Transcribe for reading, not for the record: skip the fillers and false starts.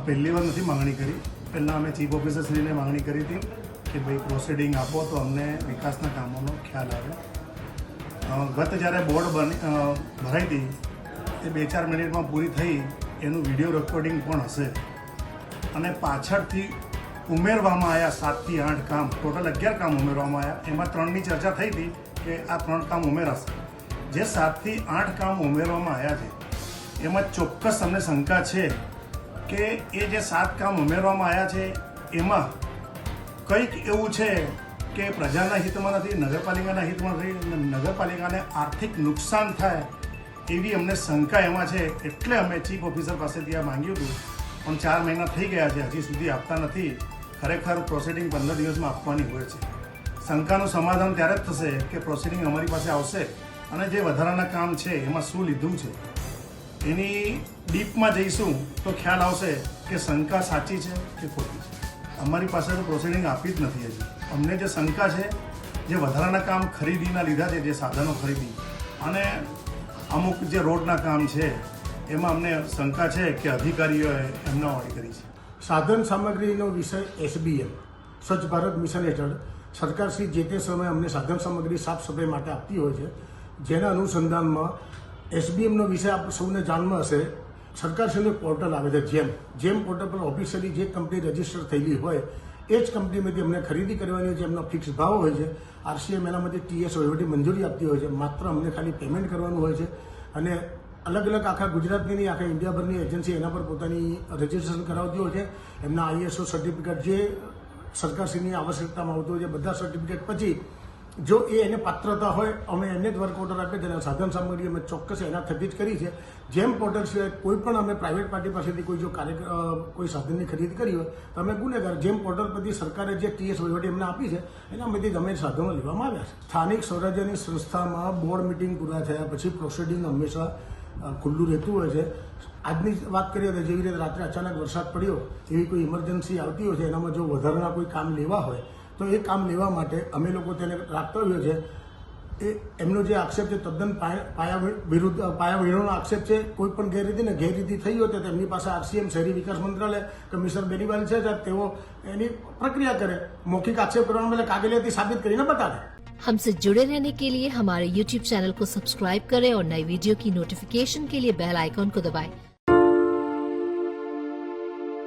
પહેલી વાર નથી માંગણી કરી. પહેલાં અમે ચીફ ઓફિસરશ્રીને માંગણી કરી હતી કે ભાઈ પ્રોસિડિંગ આપો તો અમને વિકાસના કામોનો ખ્યાલ આવે. ગત જ્યારે બોર્ડ ભરાઈ હતી એ 2-4 મિનિટમાં પૂરી થઈ, એનું વિડીયો રેકોર્ડિંગ પણ હશે. અને પાછળથી ઉમેરવામાં આવ્યા 7 થી 8 કામ, ટોટલ 11 કામ ઉમેરવામાં આવ્યા. એમાં 3ની ચર્ચા થઈ હતી કે આ 3 કામ ઉમેરાશે. જે 7 થી 8 કામ ઉમેરવામાં આવ્યા છે એમાં ચોક્કસ અમને શંકા છે કે એ જે 7 કામ ઉમેરવામાં આવ્યા છે એમાં કંઈક એવું છે કે પ્રજાના હિતમાં નથી, નગરપાલિકાના હિતમાં નથી, નગરપાલિકાને આર્થિક નુકસાન થાય એવી અમને શંકા એમાં છે. એટલે અમે ચીફ ઓફિસર પાસેથી આ માંગ્યું હતું, પણ 4 મહિના થઈ ગયા છે, હજી સુધી આપતા નથી. ખરેખર પ્રોસિડિંગ 15 દિવસમાં આપવાની હોય છે. શંકાનું સમાધાન ત્યારે જ થશે કે પ્રોસિડિંગ અમારી પાસે આવશે અને જે વધારાના કામ છે એમાં શું લીધું છે એની ડીપમાં જઈશું તો ખ્યાલ આવશે કે શંકા સાચી છે કે ખોટી છે. અમારી પાસે તો પ્રોસિડિંગ આપી જ નથી હજી. અમને જે શંકા છે, જે વધારાના કામ ખરીદીના લીધા છે, જે સાધનો ખરીદી અને અમુક જે રોડના કામ છે એમાં અમને શંકા છે કે અધિકારીઓએ એમના વાળી કરી છે. સાધન સામગ્રીનો વિષય SBM સ્વચ્છ ભારત મિશન હેઠળ સરકારશ્રી જે તે સમયે અમને સાધન સામગ્રી સાફ સફાઈ માટે આપતી હોય છે. જેના અનુસંધાનમાં SBMનો વિષય આપ સૌને જાણમાં હશે. સરકારશ્રીનું પોર્ટલ આવે છે જેમ પોર્ટલ પર ઓફિશિયલી જે કંપની રજીસ્ટર થયેલી હોય એ જ કંપનીમાંથી અમને ખરીદી કરવાની હોય છે. એમનો ફિક્સ ભાવ હોય છે. RCM એનામાંથી TS વહીવટી મંજૂરી આપતી હોય છે. માત્ર અમને ખાલી પેમેન્ટ કરવાનું હોય છે. અને અલગ અલગ આખા ગુજરાતની નહીં, આખા ઇન્ડિયાભરની એજન્સી એના પર પોતાની રજીસ્ટ્રેશન કરાવતી હોય છે. એમના ISO સર્ટિફિકેટ જે સરકારશ્રીની આવશ્યકતામાં આવતું હોય છે, બધા સર્ટિફિકેટ પછી જો એને પાત્રતા હોય અમે એને જ વર્ક ઓર્ડર આપીએ છીએ. સાધન સામગ્રી અમે ચોક્કસ એના થકી જ કરી છે. જેમ પોર્ટલ સિવાય કોઈ પણ અમે પ્રાઇવેટ પાર્ટી પાસેથી કોઈ જો કોઈ સાધનની ખરીદી કરી હોય તો અમે ગુનેગાર. જેમ પોર્ટલ પરથી સરકારે જે TS વહીવટી અમને આપી છે એનામાંથી જ અમે સાધનો લેવામાં આવ્યા છે. સ્થાનિક સ્વરાજ્યની સંસ્થામાં બોર્ડ મિટિંગ પૂરા થયા પછી પ્રોસિડિંગ હંમેશા ખુલ્લું રહેતું હોય છે. આજની વાત કરીએ તો જેવી રીતે રાત્રે અચાનક વરસાદ પડ્યો, એવી કોઈ ઇમરજન્સી આવતી હોય છે, એનામાં જો વધારાના કોઈ કામ લેવા હોય તો એ કામ લેવા માટે અમે લોકો તેને રાખતા હોઈએ છીએ. એ એમનો જે આક્ષેપ છે તદ્દન પાયા વિહોણો આક્ષેપ છે. કોઈ પણ ગેરરીતિ થઈ હોય તો તેમની પાસે RCM શહેરી વિકાસ મંત્રાલય કમિશનર બેનીવાલ છે, તેઓ એની પ્રક્રિયા કરે. મૌખિક આક્ષેપ કરવાના બદલે કાગળિયાથી સાબિત કરીને બતાવે. हमसे जुड़े रहने के लिए हमारे YouTube चैनल को सब्सक्राइब करें और नई वीडियो की नोटिफिकेशन के लिए बेल आइकॉन को दबाएं।